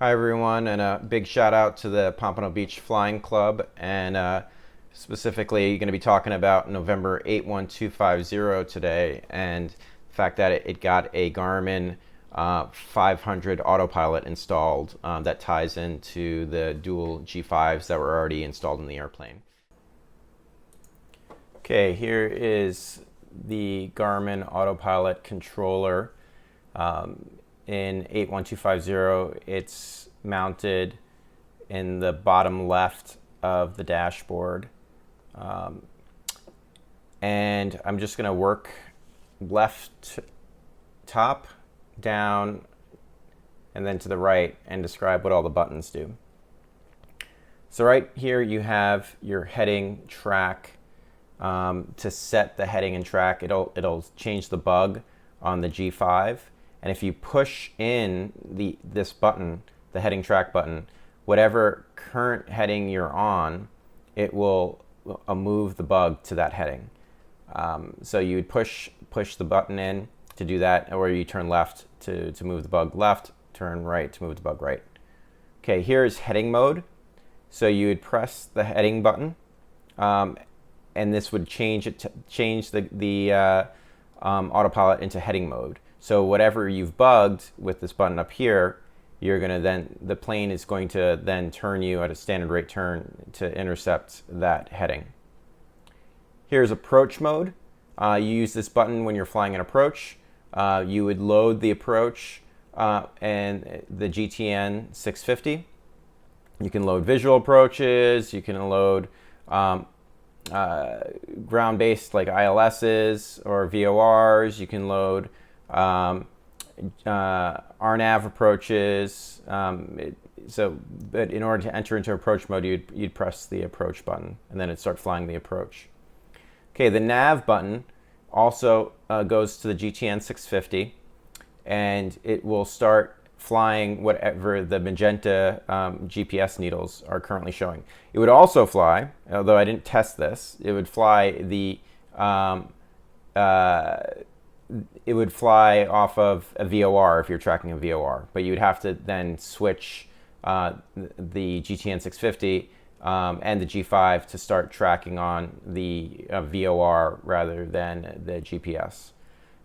Hi everyone, and a big shout out to the Pompano Beach Flying Club, and specifically going to be talking about November 81250 today, and the fact that it got a Garmin 500 Autopilot installed that ties into the dual G5s that were already installed in the airplane. Okay, here is the Garmin Autopilot controller. In 81250, it's mounted in the bottom left of the dashboard. And I'm just going to work left, top, down, and then to the right and describe what all the buttons do. So right here you have your heading track. To set the heading and track, it'll change the bug on the G5. And if you push in this button, the heading track button, whatever current heading you're on, it will move the bug to that heading. So you would push the button in to do that, or you turn left to move the bug left, turn right to move the bug right. Okay, here's heading mode. So you would press the heading button, and this would change the autopilot into heading mode. So whatever you've bugged with this button up here, the plane is going to then turn you at a standard rate turn to intercept that heading. Here's approach mode. You use this button when you're flying an approach. You would load the approach and the GTN 650. You can load visual approaches. You can load ground-based like ILSs or VORs. You can load RNAV approaches. But in order to enter into approach mode, you'd press the approach button, and then it'd start flying the approach. Okay, the nav button also goes to the GTN 650, and it will start flying whatever the magenta GPS needles are currently showing. It would also fly, although I didn't test this, it would fly it would fly off of a VOR if you're tracking a VOR, but you would have to then switch the GTN 650 and the G5 to start tracking on the VOR rather than the GPS.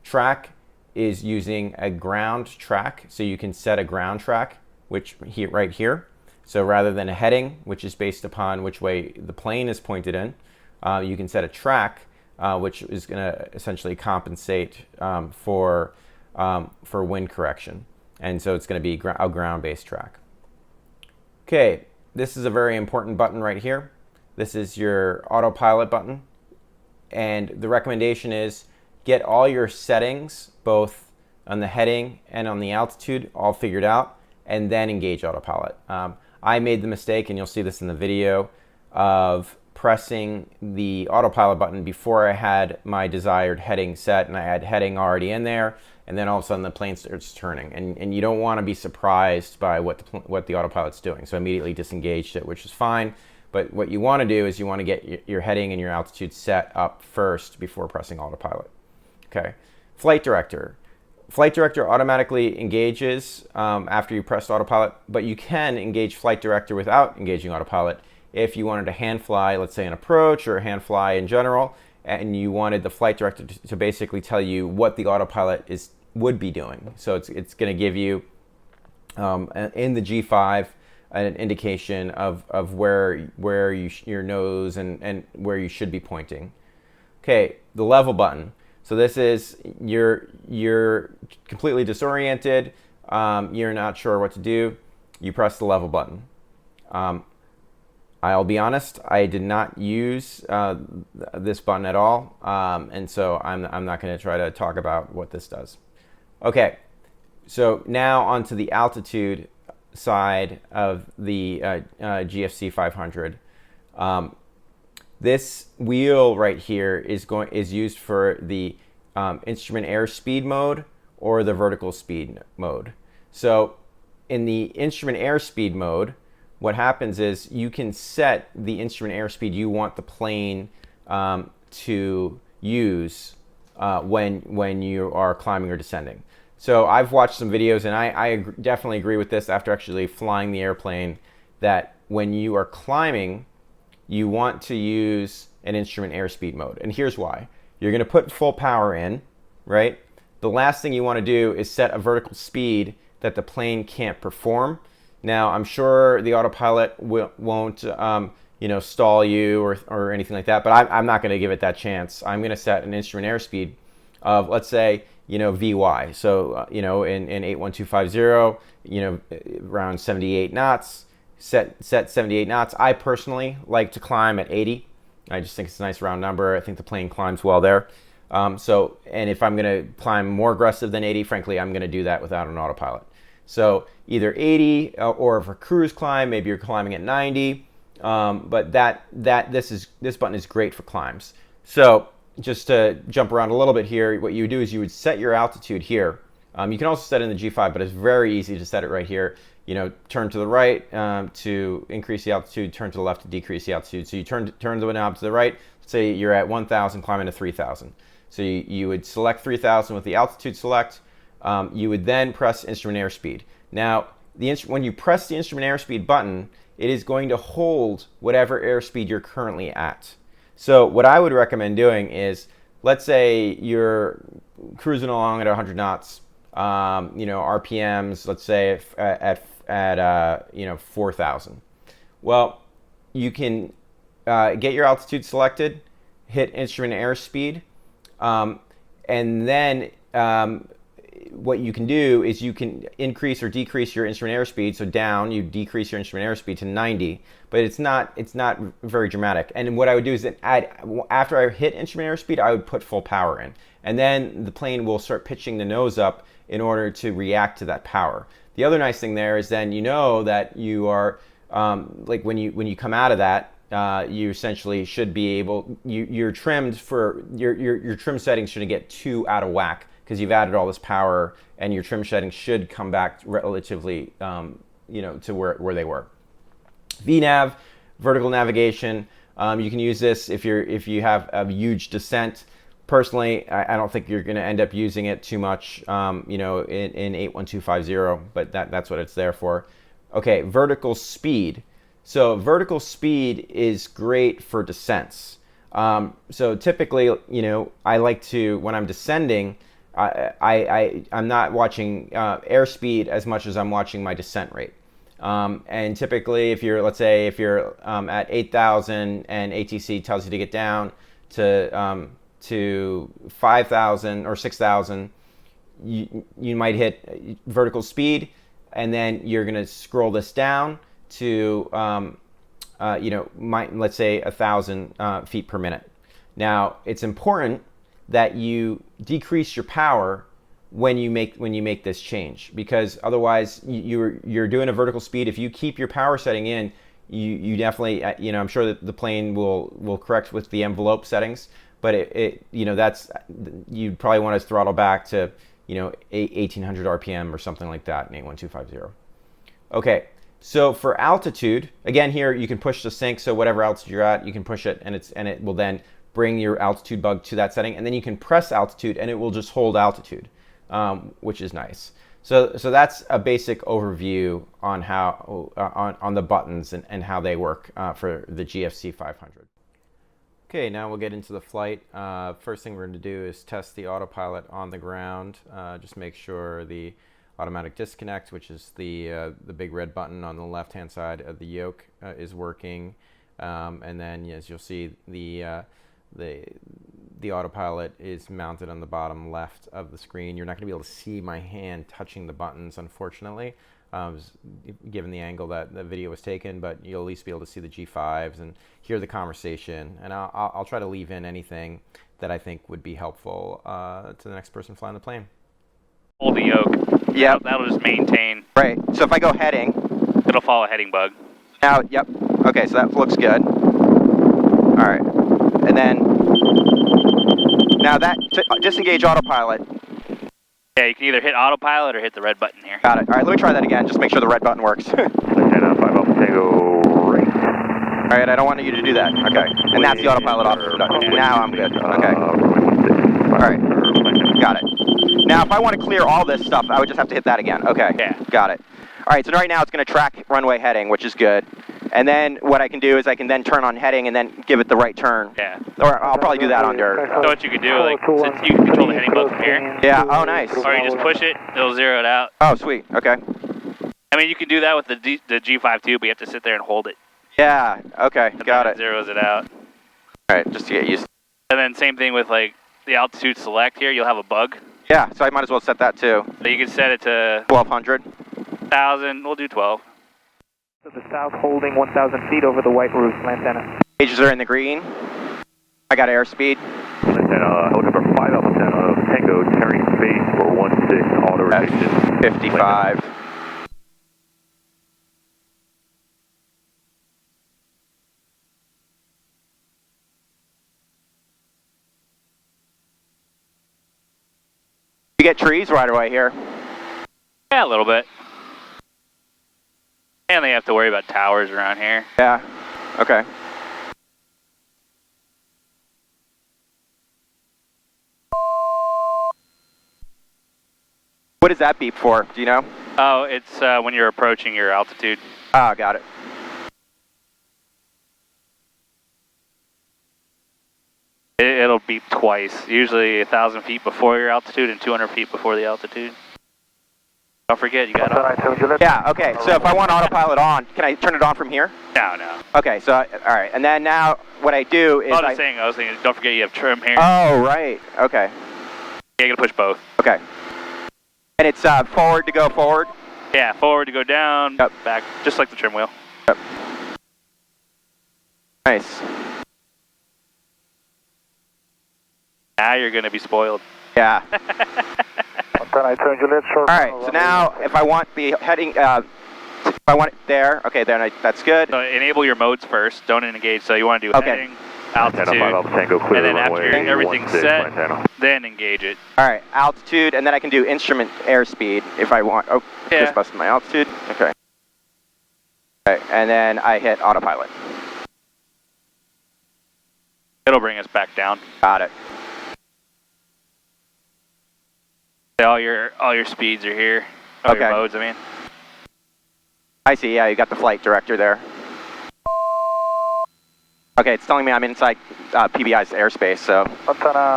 Track is using a ground track, so you can set a ground track, which right here. So rather than a heading, which is based upon which way the plane is pointed in, you can set a track, which is going to essentially compensate for wind correction. And so it's going to be a ground-based track. Okay, this is a very important button right here. This is your Autopilot button. And the recommendation is get all your settings, both on the heading and on the altitude, all figured out, and then engage Autopilot. I made the mistake, and you'll see this in the video, of pressing the Autopilot button before I had my desired heading set, and I had heading already in there, and then all of a sudden the plane starts turning, and you don't want to be surprised by what the Autopilot's doing. So I immediately disengaged it, which is fine, but what you want to do is you want to get your heading and your altitude set up first before pressing Autopilot. Okay, Flight Director. Flight Director automatically engages after you press Autopilot, but you can engage Flight Director without engaging Autopilot. If you wanted to hand fly, let's say an approach or a hand fly in general, and you wanted the flight director to basically tell you what the Autopilot would be doing. So it's going to give you in the G5 an indication of where your nose and where you should be pointing. Okay, the level button. So this is you're completely disoriented, you're not sure what to do. You press the level button. I'll be honest, I did not use this button at all, and so I'm not going to try to talk about what this does. Okay, so now onto the altitude side of the GFC 500. This wheel right here is used for the instrument airspeed mode or the vertical speed mode. So in the instrument airspeed mode, what happens is you can set the instrument airspeed you want the plane to use when you are climbing or descending. So I've watched some videos, and I definitely agree with this after actually flying the airplane, that when you are climbing, you want to use an instrument airspeed mode. And here's why. You're going to put full power in, right? The last thing you want to do is set a vertical speed that the plane can't perform. Now, I'm sure the autopilot won't stall you or anything like that, but I'm not going to give it that chance. I'm going to set an instrument airspeed of, let's say, VY. So, in 81250, around 78 knots, set 78 knots. I personally like to climb at 80. I just think it's a nice round number. I think the plane climbs well there. And if I'm going to climb more aggressive than 80, frankly, I'm going to do that without an autopilot. So either 80 or for cruise climb, maybe you're climbing at 90. But this button is great for climbs. So just to jump around a little bit here, what you would do is you would set your altitude here. You can also set it in the G5, but it's very easy to set it right here. Turn to the right to increase the altitude, turn to the left to decrease the altitude. So you turn the knob to the right. Let's say you're at 1,000, climbing to 3,000. So you would select 3,000 with the altitude select. You would then press instrument airspeed. Now, when you press the instrument airspeed button, it is going to hold whatever airspeed you're currently at. So what I would recommend doing is, let's say you're cruising along at 100 knots, RPMs, let's say at 4,000. Well, you can get your altitude selected, hit instrument airspeed, and then what you can do is you can increase or decrease your instrument airspeed. So down, you decrease your instrument airspeed to 90, but it's not very dramatic. And what I would do is after I hit instrument airspeed, I would put full power in, and then the plane will start pitching the nose up in order to react to that power. The other nice thing there is then that you are like when you come out of that, you essentially should be able, you're trimmed for your trim settings shouldn't get too out of whack, because you've added all this power, and your trim settings should come back relatively to where they were. VNav, vertical navigation. You can use this if you have a huge descent. Personally, I don't think you're going to end up using it too much, in 81250, but that's what it's there for. Okay, vertical speed. So vertical speed is great for descents. So typically, I like to, when I'm descending, I'm not watching airspeed as much as I'm watching my descent rate. And typically, if you're at 8,000 and ATC tells you to get down to 5,000 or 6,000, you might hit vertical speed, and then you're going to scroll this down to let's say 1,000 feet per minute. Now, it's important that you decrease your power when you make this change, because otherwise you're doing a vertical speed. If you keep your power setting in, you definitely I'm sure that the plane will correct with the envelope settings, but that's, you'd probably want to throttle back to 1,800 RPM or something like that in 81250. Okay, so for altitude, again here you can push the sync, so whatever altitude you're at, you can push it, and it will then bring your altitude bug to that setting, and then you can press altitude and it will just hold altitude, which is nice. So that's a basic overview on how on the buttons and how they work for the GFC 500. Okay, now we'll get into the flight. First thing we're going to do is test the autopilot on the ground. Just make sure the automatic disconnect, which is the big red button on the left-hand side of the yoke, is working. And then, as you'll see, the autopilot is mounted on the bottom left of the screen. You're not going to be able to see my hand touching the buttons, unfortunately, given the angle that the video was taken, but you'll at least be able to see the G5s and hear the conversation. And I'll try to leave in anything that I think would be helpful to the next person flying the plane. Hold the yoke. Yep. That'll just maintain. Right. So if I go heading. It'll follow a heading bug. Now, yep. Okay, so that looks good. All right. And then, now that, disengage autopilot. Yeah, you can either hit autopilot or hit the red button here. Got it. All right, let me try that again. Just make sure the red button works. All right, I don't want you to do that. Okay. And that's the autopilot off. Now I'm good. Okay. All right. Got it. Now, if I want to clear all this stuff, I would just have to hit that again. Okay. Yeah. Got it. All right, so right now it's going to track runway heading, which is good. And then what I can do is I can then turn on heading and then give it the right turn. Yeah. Or I'll probably do that on dirt. So what you could do, like, since you can control the heading mode from here. Yeah, oh nice. Or you just push it, it'll zero it out. Oh, sweet, okay. I mean, you can do that with the G5 too, but you have to sit there and hold it. Yeah, okay, And got then it. Zeroes it out. All right, just to get used to. And then same thing with like the altitude select here, you'll have a bug. Yeah, so I might as well set that too. So you can set it to 1200. 1,000, we'll do 12. To the south, holding 1,000 feet over the white roof, Lantana. Gauges are in the green. I got airspeed. Lantana, helicopter 5 Alpha 10 of Tango, carrying space for 16, auto rotation. 55. You get trees right away here. Yeah, a little bit. And they have to worry about towers around here. Yeah, okay. What does that beep for? Do you know? Oh, it's when you're approaching your altitude. Ah, got it. It'll beep twice, usually 1,000 feet before your altitude and 200 feet before the altitude. Don't forget, you got it. Yeah, okay, so if I want autopilot on, can I turn it on from here? No. Okay, so, all right, and then now what I do is I was thinking, don't forget you have trim here. Oh, right, okay, Yeah, you gotta push both. okay. And it's forward to go forward? Yeah, forward to go down, Yep. back, just like the trim wheel. Yep. Nice. Now you're gonna be spoiled. Yeah. All right, so now if I want the heading, if I want it there, okay, then that's good. So enable your modes first, don't engage, so you wanna do Okay. heading, altitude, Lantana 5 Alpha Tango, clear and then runway after everything's 16, set, Lantana. then engage it. All right, altitude, and then I can do instrument airspeed if I want. Oh, Yeah. just busted my altitude. Okay. Okay, and then I hit autopilot. It'll bring us back down. Got it. All your speeds are here. All your Okay. modes, I mean. I see, yeah, you got the flight director there. Okay, it's telling me I'm inside PBI's airspace, so.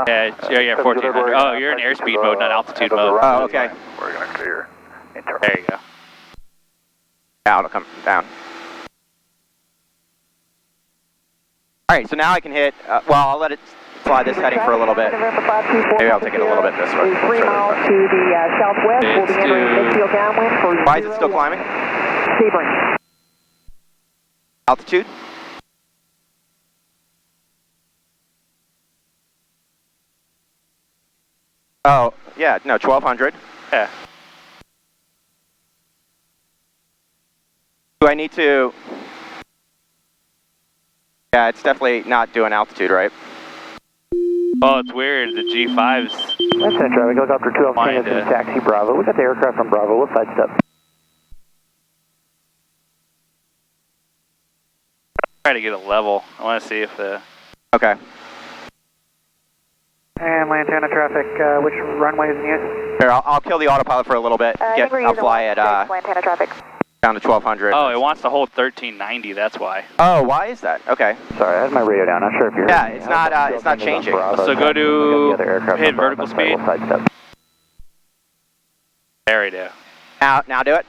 Yeah, 1400. Oh, you're in airspeed mode, not altitude mode. Oh, okay. We're going to clear. There you go. Yeah, it'll come down. All right, so now I can hit, well, I'll let it fly this heading for a little bit. Maybe I'll take it a little bit this way. 3 miles to the southwest, It's holding entering midfield downwind for Why is it still climbing? Sebring. Altitude? Oh, yeah, no, 1200. Yeah. Do I need to? Yeah, it's definitely not doing altitude, right? Oh, it's weird. The G5's. That's it, traffic. Helicopter 12 Mind, Tango to taxi Bravo. We got the aircraft from Bravo. We'll sidestep. Try to get a level. I want to see if the. Okay. And Lantana traffic, which runway is in use? Here, I'll kill the autopilot for a little bit. I'll fly it Lantana traffic. down to 1200. Oh, it wants to hold 1390. That's why. Oh, why is that? Okay. Sorry, I had my radio down. Not sure if you're. Yeah, it's not changing. So go to hit vertical speed. There we go. Now do it.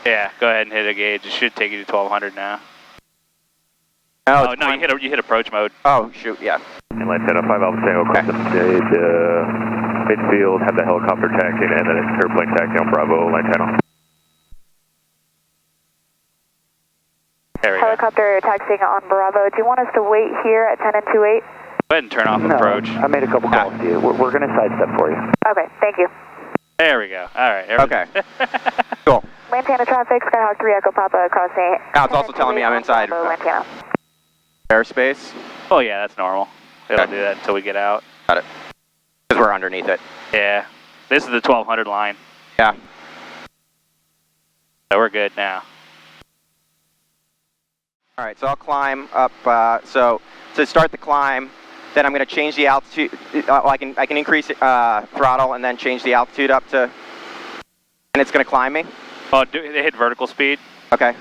Yeah, go ahead and hit a gauge. It should take you to 1200 now. Oh, Oh no, you hit approach mode. Oh shoot, yeah. And Lantana 5 Alpha Tango across the stage, midfield, have the helicopter taxiing, and then it's airplane taxi on Bravo, Lantana. There we go. Helicopter taxiing on Bravo. Do you want us to wait here at 10 and 28? Go ahead and turn off approach. I made a couple calls to you. We're going to sidestep for you. Okay, thank you. There we go. All right. Okay. Cool. Lantana traffic, Skyhawk 3 Echo Papa crossing. Now it's also telling me I'm inside Bravo, Lantana. airspace. Oh yeah, that's normal. It'll Okay. do that until we get out. Got it. Because we're underneath it. Yeah. This is the 1200 line. Yeah. So we're good now. All right, so I'll climb up. So to start the climb, then I'm going to change the altitude. I can increase throttle and then change the altitude up to, and it's going to climb me. Oh, they hit vertical speed. Okay.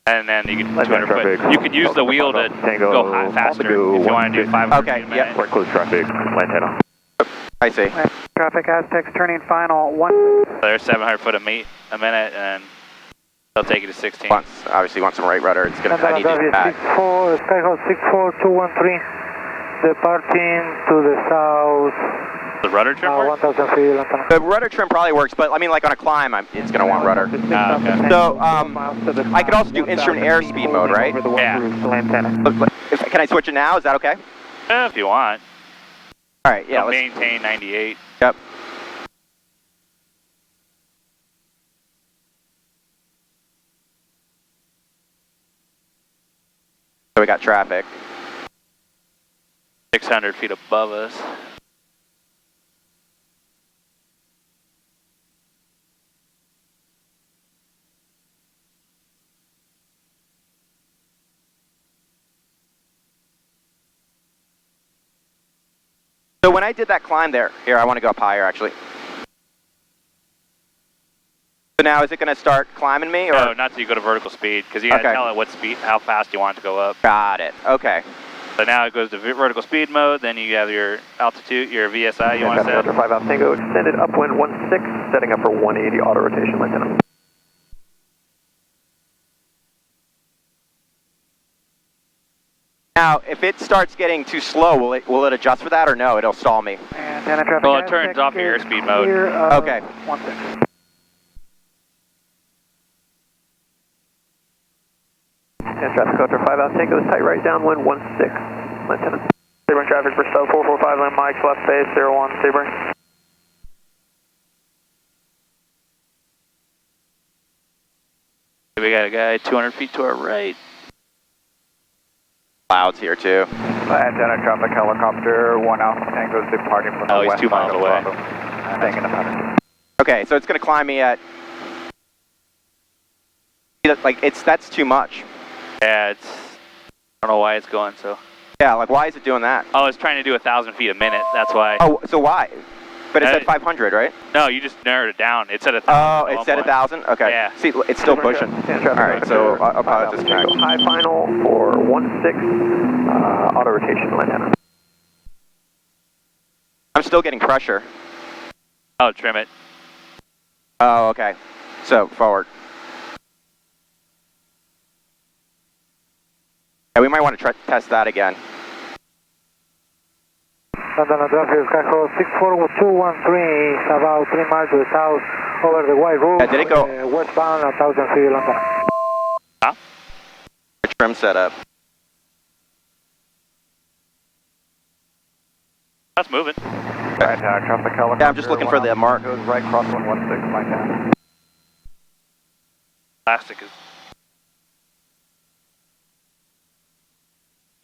And then you can 200 foot. You could use the wheel to go faster if you want to do 500 okay, feet a minute. Yeah. We're close traffic, line 10 off. I see. Traffic Aztecs turning final 1. So there's 700 foot a minute, and they'll take you to 16. Obviously want some right rudder. It's gonna. I need to back. 64, Skyhawk 64213, departing to the south. The rudder trim works? 1000 feet, Lantana. The rudder trim probably works, but I mean, like on a climb, it's gonna want rudder. Okay. So I could also do instrument airspeed mode, right? Yeah. Can I switch it now? Is that okay? If you want. All right. Yeah. They'll maintain 98. Yep. So we got traffic. 600 feet above us. So when I did that climb there, here, I want to go up higher actually. So now is it going to start climbing me? Or? No, not till you go to vertical speed, because you got to Okay. tell it what speed, how fast you want it to go up. Got it. Okay. So now it goes to vertical speed mode, then you have your altitude, your VSI you want to set. 5 out Tango, extended upwind 16, setting up for 180 auto rotation, line 10 off. Now, if it starts getting too slow, will it adjust for that or no? It'll stall me. Antenna traffic Well, it turns off your airspeed mode. Okay. 16. And traffic Ultra 5 out Tango, is tight right downwind 16, line 10 off. Sebring traffic for sub 445, line Mike's left base, 01, Sebring. We got a guy 200 feet to our right. Clouds here too. Antenna traffic helicopter 1 Alpha Tango is departing from the Oh, he's west 2 side miles of away. Bravo. Staying in the pattern. Okay, so it's going to climb me at. Like that's too much. Yeah, I don't know why it's going so. Yeah, like why is it doing that? Oh, it's trying to do 1,000 feet a minute, that's why. Oh, so why? But it said 500, right? No, you just narrowed it down. It said 1,000. Oh, at it one said point. 1,000? Okay. Yeah. See, it's still pushing. All right, so I'll probably disconnect. High final for 16, auto rotation, line 10 off. I'm still getting pressure. Oh, trim it. Oh, okay. So, forward. Yeah, we might want to test that again. Antenna traffic Skyhawk 64213, about 3 miles to the south over the white roof. Yeah, did it go? Westbound 1,000 feet, Lantana. Huh? Trim setup. That's moving. Right, traffic helicopter. Yeah, I'm just looking for the mark. Goes right cross 116, line 10. Plastic is.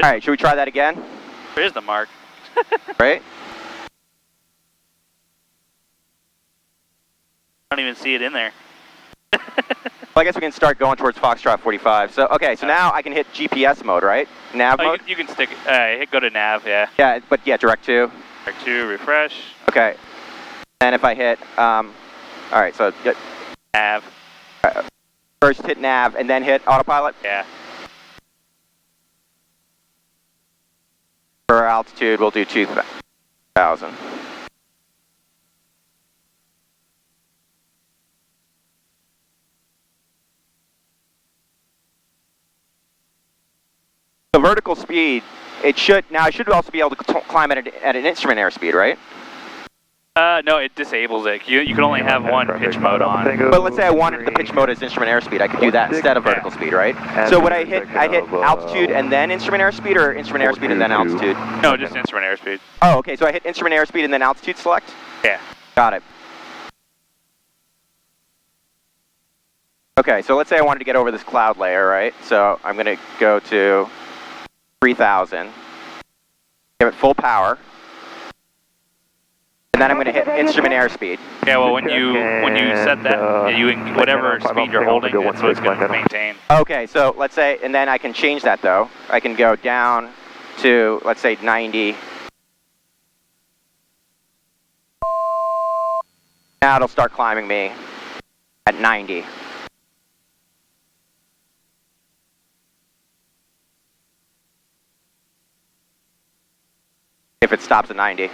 All right, should we try that again? There's the mark. Right? I don't even see it in there. Well, I guess we can start going towards Foxtrot 45. So, okay, so now I can hit GPS mode, right? Nav Oh, mode? you can stick it. Go to nav, yeah. Yeah, but yeah, direct to. Direct 2, refresh. Okay. And if I hit, all right, so Nav. first hit nav and then hit autopilot. Yeah. For altitude, we'll do 2,000. The vertical speed, I should also be able to climb at an instrument airspeed, right? No, it disables it. You can only have one pitch mode on. But let's say I wanted the pitch mode as instrument airspeed. I could do that instead of vertical speed, right? So would I hit altitude and then instrument airspeed, or instrument airspeed and then altitude? No, just instrument airspeed. Oh, okay, so I hit instrument airspeed and then altitude select? Yeah. Got it. Okay, so let's say I wanted to get over this cloud layer, right? So I'm going to go to 3,000, give it full power, and then I'm going to hit instrument airspeed. Yeah, well, when you set that, whatever speed you're holding, that's what it's going to maintain. Okay, so let's say, and then I can change that though. I can go down to, let's say, 90. Now it'll start climbing me at 90. If it stops at 90.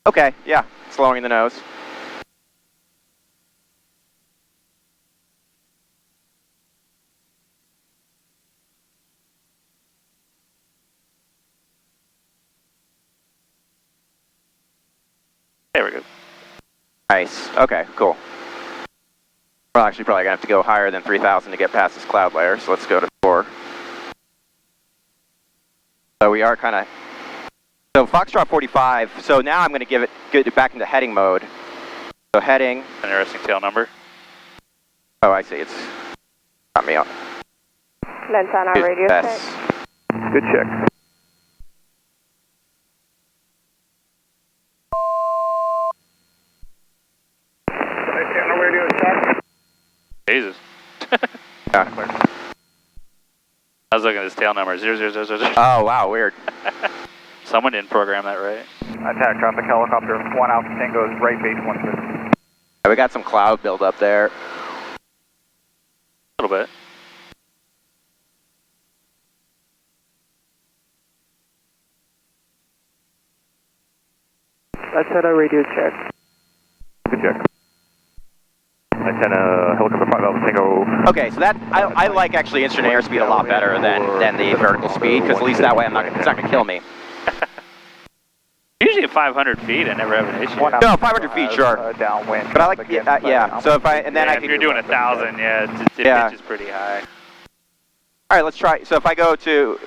Okay, yeah, it's lowering the nose. There we go. Nice, okay, cool. We're actually probably gonna have to go higher than 3,000 to get past this cloud layer, so let's go to 4. So we are kind of, so Foxtrot 45, so now I'm going to get it back into heading mode. So heading. Interesting tail number. Oh, I see, it's got me on. Lens on our radio check. Good check. On our radio check. Jesus. Yeah. I was looking at this tail number, 0000. Oh, wow, weird. Someone didn't program that right. Attack traffic helicopter, 1 Alpha Tango's right base 16. We got some cloud build up there. A little bit. Let's set our radio check. Good check. Antenna helicopter 5 Alpha Tango. Okay, so that, I like actually instant airspeed a lot better than the vertical speed, because at least that way it's not going to kill me. Usually at 500 feet, I never have an issue. No, 500 feet, sure. Downwind. But I like, yeah, so if I, and then yeah, I if can... you're doing 1,000, yeah, it Yeah. pitches pretty high. All right, let's try. So if I go to,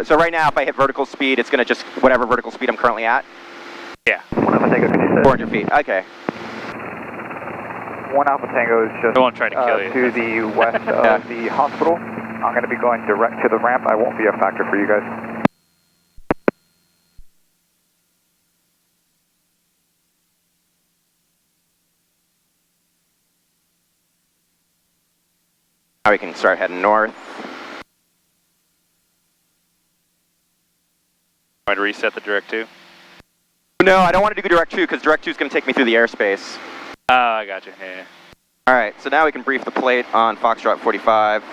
so right now if I hit vertical speed, it's going to just, whatever vertical speed I'm currently at. Yeah. 1 Alpha Tango 57. 400 feet, okay. 1 Alpha Tango is just I won't try to kill you. to the west of the hospital. I'm going to be going direct to the ramp. I won't be a factor for you guys. Now we can start heading north. Want to reset the direct 2? No, I don't want to do direct 2 because direct 2 is going to take me through the airspace. Oh, I got you. Yeah. All right, so now we can brief the plate on Foxtrot 45.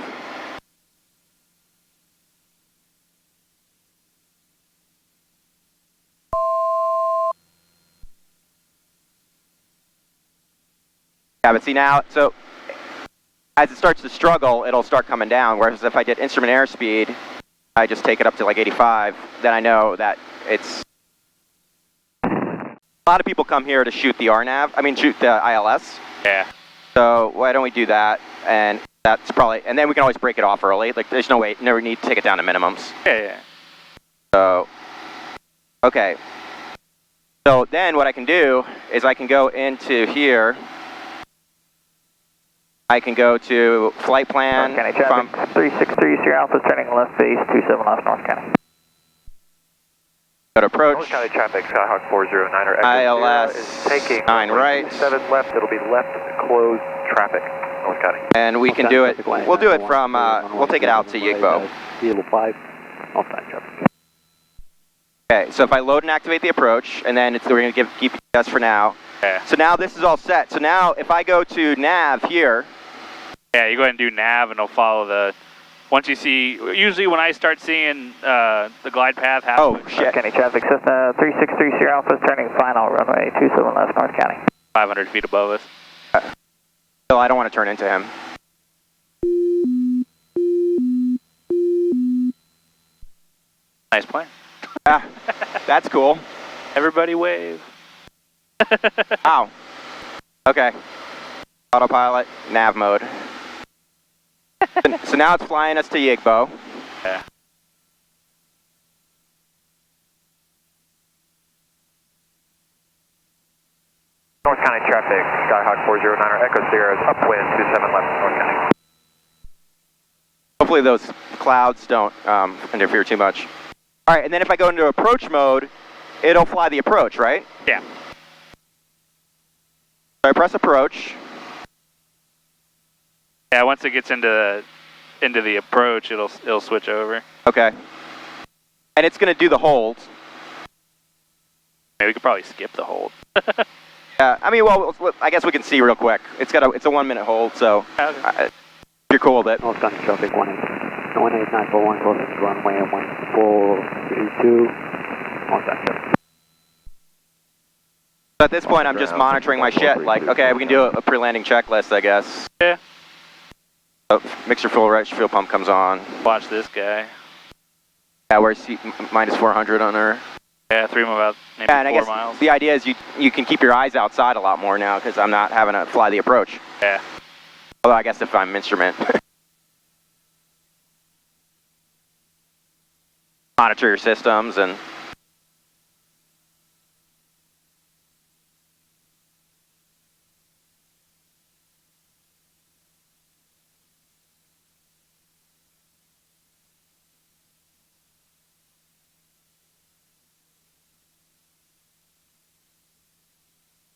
Yeah, but see now, so as it starts to struggle, it'll start coming down, whereas if I did instrument airspeed, I just take it up to like 85, then I know that it's... A lot of people come here to shoot the RNAV, I mean shoot the ILS. Yeah. So why don't we do that? And that's probably, and then we can always break it off early. Like there's no way, never need to take it down to minimums. Yeah, yeah. So, okay. So then what I can do is I can go into here. I can go to flight plan. North County traffic, 363 Sierra Alpha, turning left base, 27 left North County. Go to approach. North County traffic, Skyhawk 409er. ILS is taking 9 right. 7 left, it'll be left closed traffic, North County. And we can do it, we'll do it from, we'll take it out to Yigbo. Kilo 5, North County traffic. Okay, so if I load and activate the approach, and then we're going to keep GPS for now. Yeah. So now this is all set. So now if I go to nav here. Yeah, you go ahead and do nav, and it'll follow the. Once you see, usually when I start seeing the glide path happen. Oh shit! North County traffic, Cessna 363 Sierra Alpha, turning final runway 27 left North County. 500 feet above us. So I don't want to turn into him. Nice plane. Ah, that's cool. Everybody wave. Ow. Okay. Autopilot, nav mode. So now it's flying us to Yigbo. Yeah. North County traffic, Skyhawk 409er, Echo Sierra is upwind 27 left North County. Hopefully those clouds don't interfere too much. All right, and then if I go into approach mode, it'll fly the approach, right? Yeah. So I press approach. Yeah, once it gets into into the approach, it'll switch over. Okay. And it's going to do the hold. Maybe we could probably skip the hold. Yeah, I mean, well, I guess we can see real quick. It's a 1 minute hold, so you're cool with it. Northbound traffic 18941, closing to runway 1432. Northbound traffic. So at this point, I'm just monitoring my shit. Like, okay, we can do a pre-landing checklist, I guess. Yeah. Oh, mixer full, right fuel pump comes on. Watch this guy. Yeah, we're minus 400 on her. Yeah, 3 about maybe Yeah, and I 4 guess miles. the idea is you can keep your eyes outside a lot more now because I'm not having to fly the approach. Yeah. Although I guess if I'm instrument. Monitor your systems and...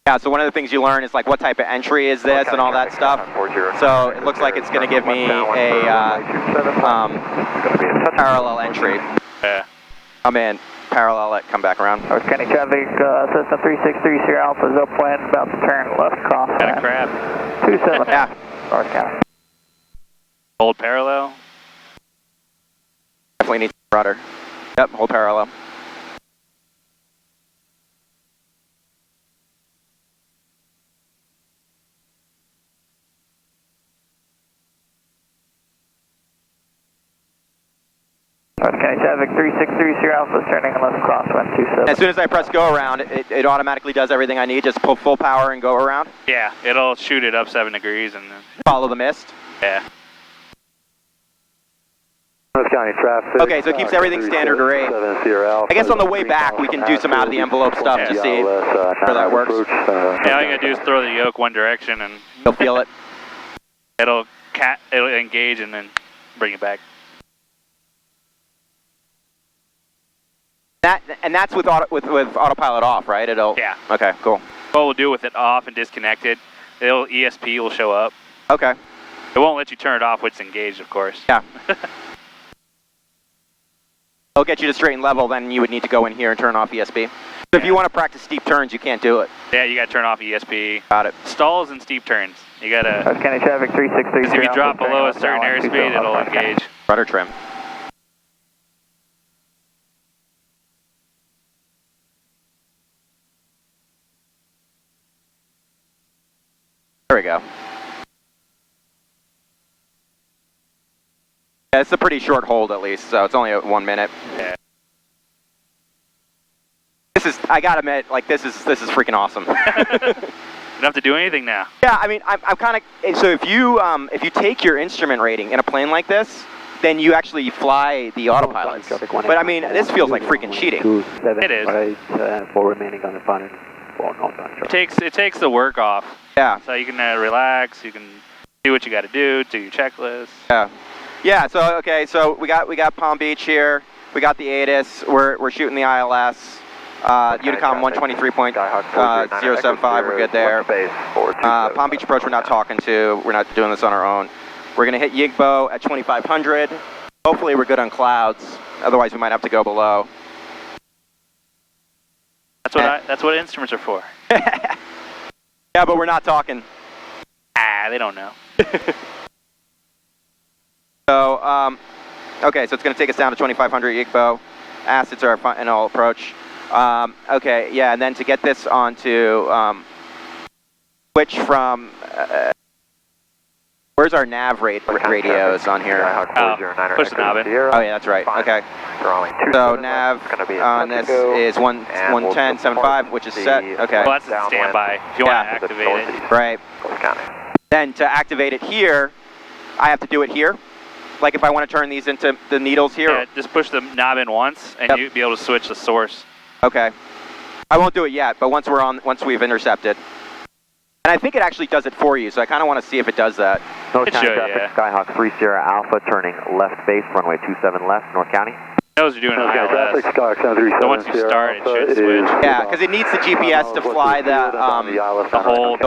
Yeah, so one of the things you learn is like what type of entry is this and all that stuff. So it looks like it's going to give me a parallel entry. Yeah. I'm in, parallel it, come back around. North County traffic, system 3630 Alpha is upwind, about to turn left cross. Got a crab. 27. Yeah. North County. Hold parallel. Definitely need rudder. Yep, hold parallel. North County traffic 3630 Alpha is turning left crosswind 27. As soon as I press go around, it automatically does everything I need. Just pull full power and go around. Yeah, it'll shoot it up 7 degrees and then... Follow the mist. Yeah. North County traffic. Okay, so it keeps everything standard rate. I guess on the way back we can do some out of the envelope stuff to see where that works. Yeah, all you gotta do is throw the yoke one direction and You'll feel it. it'll engage and then bring it back. And that's with autopilot off, right? It'll. Yeah. Okay, cool. What we'll do with it off and disconnected, ESP will show up. Okay. It won't let you turn it off when it's engaged, of course. Yeah. It'll get you to straight and level, then you would need to go in here and turn off ESP. So if you want to practice steep turns, you can't do it. Yeah, you gotta turn off ESP. Got it. Stalls and steep turns. You gotta... North County traffic 3630 Because if you drop below a certain airspeed, it'll engage. Rudder trim. There we go. Yeah, it's a pretty short hold at least, so it's only 1 minute. Yeah. I gotta admit, like this is freaking awesome. You don't have to do anything now. Yeah, I mean, I'm kind of, so if you take your instrument rating in a plane like this, then you actually fly the autopilots. But I mean, this feels like freaking cheating. It is. Right, 4 remaining on the final. It takes the work off. Yeah. So you can relax, you can do what you gotta do your checklist. Yeah. Yeah, so okay, so we got Palm Beach here, we got the ATIS, we're shooting the ILS. Unicom 123.075, we're good there. Palm Beach approach we're not talking to, we're not doing this on our own. We're going to hit Yigbo at 2500. Hopefully we're good on clouds, otherwise we might have to go below. That's what instruments are for. Yeah, but we're not talking. They don't know. So, okay, so it's going to take us down to 2500 Yigbo. Acids are our final approach. Okay, yeah, and then to get this onto, switch from, where's our nav radios on here? Push the knob in. Oh yeah, that's right, okay. So nav on this is 110.75, which is set, okay. Well, that's a standby, if you want to activate it. Right. Then to activate it here, I have to do it here? Like if I want to turn these into the needles here? Yeah, just push the knob in once, and you'll be able to switch the source. Okay. I won't do it yet, but once we've intercepted. And I think it actually does it for you, so I kind of want to see if it does that. North It County should, traffic, yeah. Skyhawk 30 Alpha, turning left base, runway 27 left, North County. It knows you're doing an ILS. So once you start, it should switch. Yeah, because it needs the GPS to fly the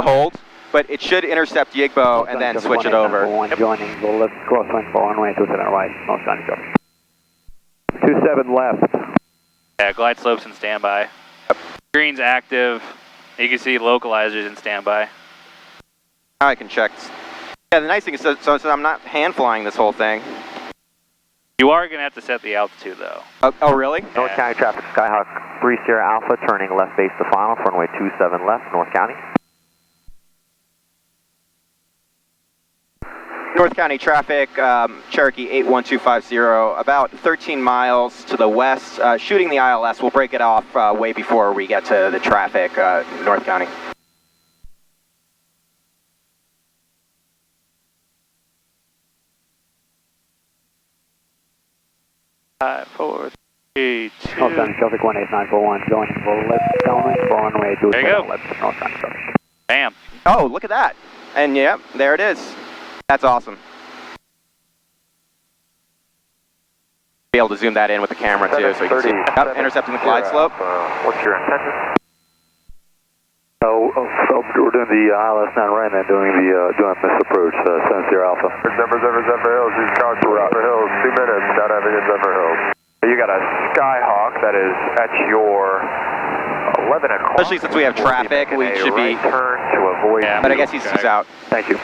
hold. but it should intercept Yigbo and then switch it over. Joining the left crosswind for runway 27 right, North County traffic. 27 left. Yeah, glide slopes in standby. Green's active. You can see localizers in standby. Now I can check. Yeah, the nice thing is, so I'm not hand flying this whole thing. You are going to have to set the altitude, though. Oh really? Yeah. North County traffic, Skyhawk 3 Sierra Alpha, turning left base to final, runway 27 left, North County. North County traffic, Cherokee 81250, about 13 miles to the west, shooting the ILS. We'll break it off way before we get to the traffic, North County. Five, 4, 3, 2. North County traffic 18941, joining the left downwind for runway 27 There you go. left, North County traffic. Bam. Oh, look at that. And yeah, there it is. That's awesome. Be able to zoom that in with the camera too, so you can see. Yep, intercepting the glide slope. What's your intention? We're doing the ILS 9 right now, doing missed approach, 7 Sierra Alpha. Zephyr Hills, use cars for Zephyr Hills, 2 minutes, not having a Zephyr Hills. You got a Skyhawk that is at your 11 o'clock. Especially since we have traffic, we should be. Turn to avoid. Yeah, But I guess he's out. Thank you.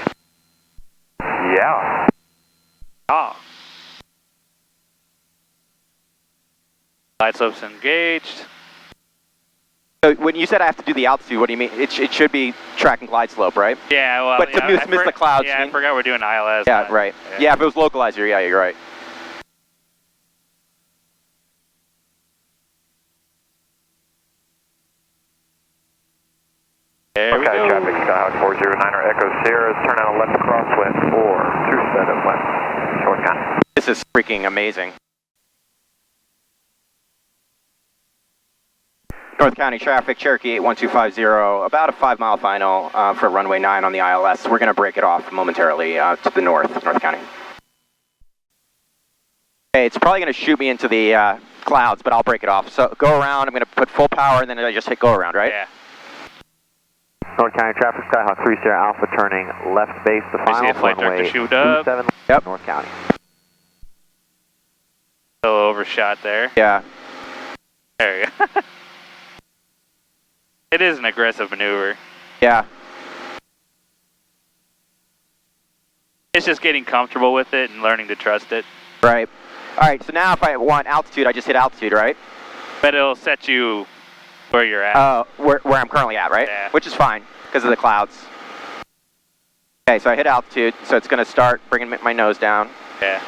Yeah. Ah. Glide slopes engaged. So when you said I have to do the altitude, what do you mean? It should be track and glide slope, right? Yeah, well, But to yeah, miss the clouds, Yeah, you I mean? forgot we're doing ILS. Yeah, right. Yeah, if it was localizer, yeah, you're right. There we Okay, go. traffic, Skyhawk 409er Echo Sierra, turn on a left crosswind for 27 left, North County. This is freaking amazing. North County traffic, Cherokee 81250, about a 5-mile final for runway 9 on the ILS. We're going to break it off momentarily to the north, North County. Okay, it's probably going to shoot me into the clouds, but I'll break it off. So go around, I'm going to put full power, and then I just hit go around, right? Yeah. North County traffic, Skyhawk 3 Sierra Alpha, turning left base to see final, a flight director runway shoot up. 27 Yep. North County. A little overshot there. Yeah. There you go. It is an aggressive maneuver. Yeah. It's just getting comfortable with it and learning to trust it. Right. All right, so now if I want altitude, I just hit altitude, right? But it'll set you where you're at. Where I'm currently at, right? Yeah. Which is fine, because of the clouds. Okay, so I hit altitude, so it's going to start bringing my nose down. Yeah.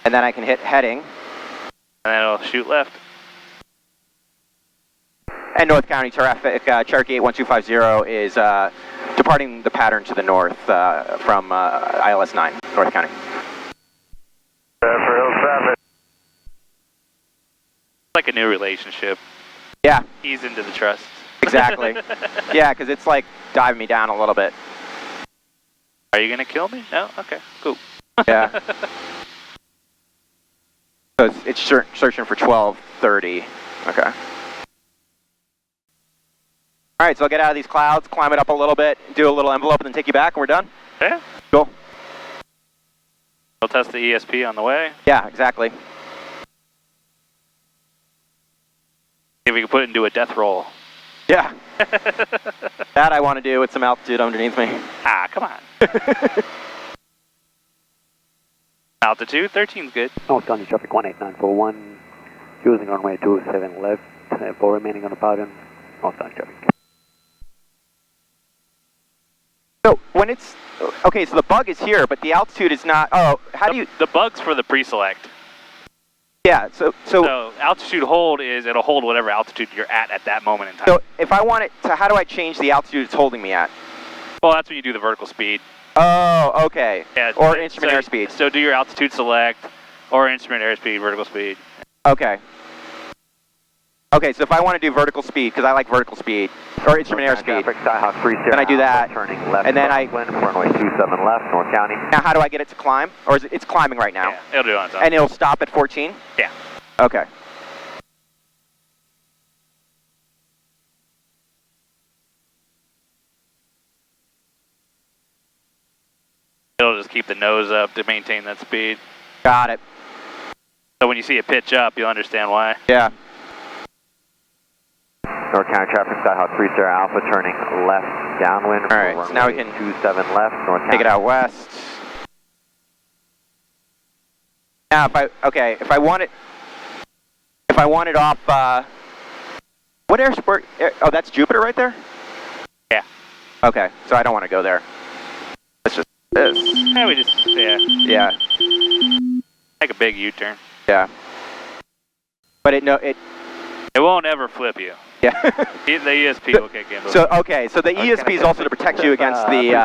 And then I can hit heading. And then it'll shoot left. And North County traffic, Cherokee 81250 is departing the pattern to the north from ILS 9, North County. Zephyr Hills traffic. It's like a new relationship. Yeah, Ease into the trust. exactly. Yeah, because it's like diving me down a little bit. Are you going to kill me? No? Okay, cool. Yeah. So it's searching for 1230. Okay. All right, so I'll get out of these clouds, climb it up a little bit, do a little envelope, and then take you back, and we're done? Yeah. Cool. We'll test the ESP on the way. Yeah, exactly. See if we can put it into a death roll. Yeah. That I want to do with some altitude underneath me. Ah, come on. Altitude, 13's good. North County traffic 18941, using runway 27 left, for remaining on the pattern, North County traffic. So when it's, okay, so the bug is here, but the altitude is not, oh, how do you, The bug's for the pre-select. yeah, so So altitude hold is it'll hold whatever altitude you're at that moment in time. so if I want it to, how do I change the altitude it's holding me at? Well, that's when you do the vertical speed. Oh, okay. Yeah, Or instrument so, airspeed. So do your altitude select or instrument airspeed, vertical speed. Okay. Okay, so if I want to do vertical speed, because I like vertical speed, or instrument airspeed, Traffic, Skyhawk 3 Sierra Then I do Alpha, that, turning left and then I- crosswind, runway 27 left, North County. now how do I get it to climb? Or is it's climbing right now? Yeah, it'll do it on its own. And it'll stop at 14? Yeah. Okay. It'll just keep the nose up to maintain that speed. Got it. So when you see it pitch up, you'll understand why. Yeah. North County traffic, Skyhawk 30 Alpha turning left downwind. All right, so now we can 27 left, North County. take it out west. Now, if I want it off, what airport? Oh, that's Jupiter right there? Yeah. Okay, so I don't want to go there. It's just this. Yeah. Yeah. Make a big U-turn. Yeah. But it won't ever flip you. Yeah. The ESP will kick in. So the ESP is also to protect you against the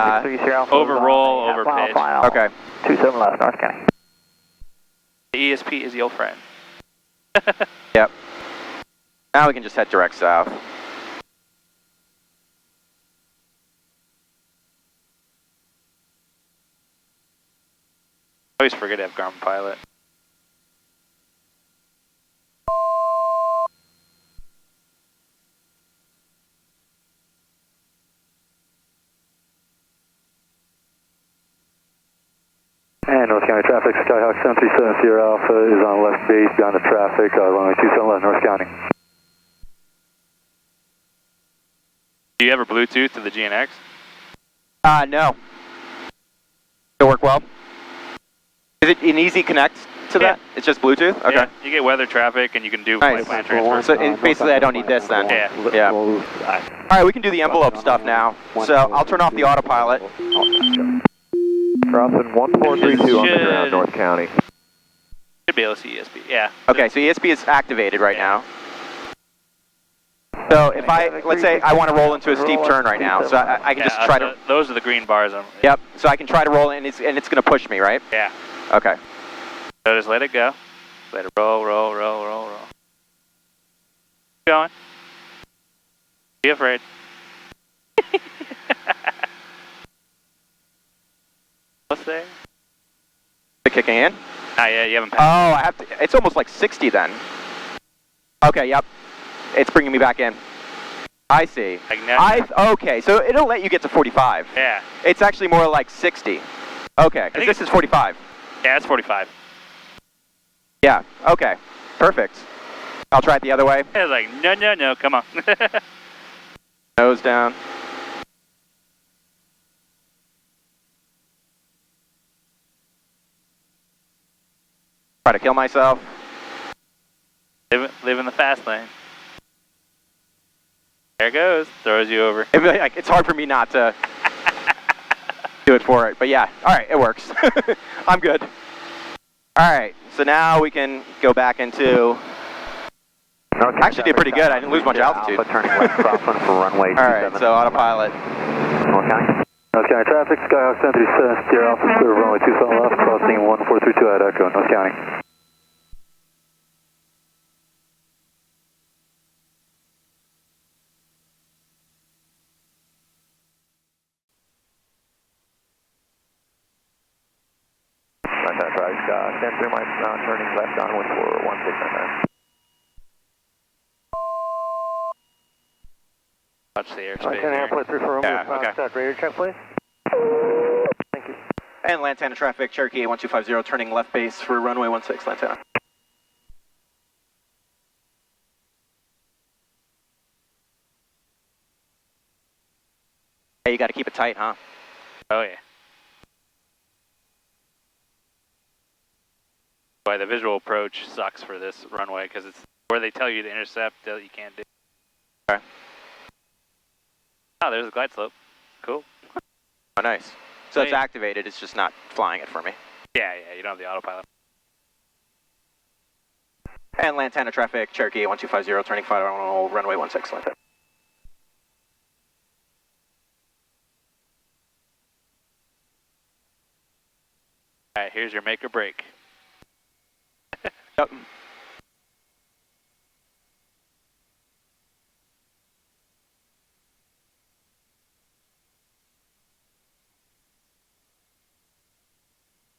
overroll, overpitch. Okay. 27 left, North County. The ESP is your friend. Yep. Now we can just head direct south. I always forget to have Garmin Pilot. And North County traffic, Skyhawk 7370 Alpha is on left base beyond the traffic, runway 27 left, North County. Do you ever Bluetooth to the GNX? No. It'll work well. Is it an easy connect to that? It's just Bluetooth? Okay. Yeah, you get weather traffic and you can do flight plan transfer. So basically I don't need this then? Yeah. Alright, we can do the envelope stuff now. So I'll turn off the autopilot. Crossing 1432 on the ground, North County. Should be able to see ESP, yeah. Okay, so ESP is activated right now. So if let's say I want to roll into a steep turn right now, so I can just try to... Those are the green bars. Yep, so I can try to roll and it's going to push me, right? Yeah. Okay. So just let it go. Let it roll. Keep going. Be afraid. What's there? Is it kicking in? Not yet, you haven't Oh, passed. I have to... It's almost like 60 then. Okay, yep. It's bringing me back in. I see. Like now, Okay, so it'll let you get to 45. yeah. It's actually more like 60. Okay, because this is 45. Yeah, it's 45. Yeah, okay. Perfect. I'll try it the other way. It's like, no, come on. Nose down. Try to kill myself. Live in the fast lane. There it goes. Throws you over. It's hard for me not to do it for it, but yeah. All right, it works. I'm good. All right, so now we can go back into... Actually did pretty good. I didn't lose much altitude. Turning left crosswind for runway 27. All right, so autopilot. North County. North County traffic, Skyhawk 7370 Alpha, clear runway 27 left, crossing 1432 at Echo, North County. Stand 3 miles an hour, turning left downwind for 1699. Watch the airspace North County here. Airport 3 for Yeah, okay. radar check, please. Thank you. And Lantana traffic, Cherokee 1250, turning left base for runway 16, Lantana. Hey, you got to keep it tight, huh? Oh, yeah. Why the visual approach sucks for this runway, because it's where they tell you to intercept that you can't do. Okay. Oh, there's a glide slope. Cool. Oh, nice. So it's activated, it's just not flying it for me. Yeah, you don't have the autopilot. And Lantana traffic, Cherokee 1250, turning final runway 16, Lantana. Alright, here's your make or break. Yep.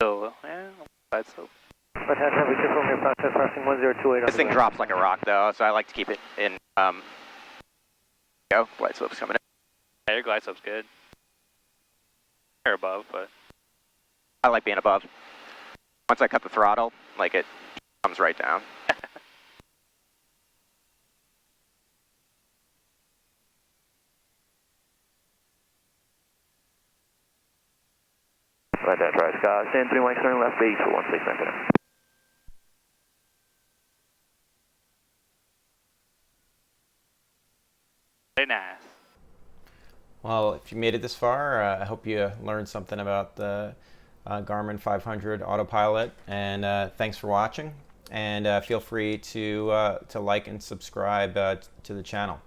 So, yeah, glide slope. But have we confirmed your process crossing 1028 This thing drops like a rock though, so I like to keep it in, go, glide slope's coming in. Yeah, your glide slope's good. They're above, but I like being above. Once I cut the throttle, like it comes right down. Right there, try Scott. Stand 3 mics, turn left base for 16 minutes. Very nice. Well, if you made it this far, I hope you learned something about the Garmin 500 Autopilot, and thanks for watching. And feel free to like and subscribe to the channel.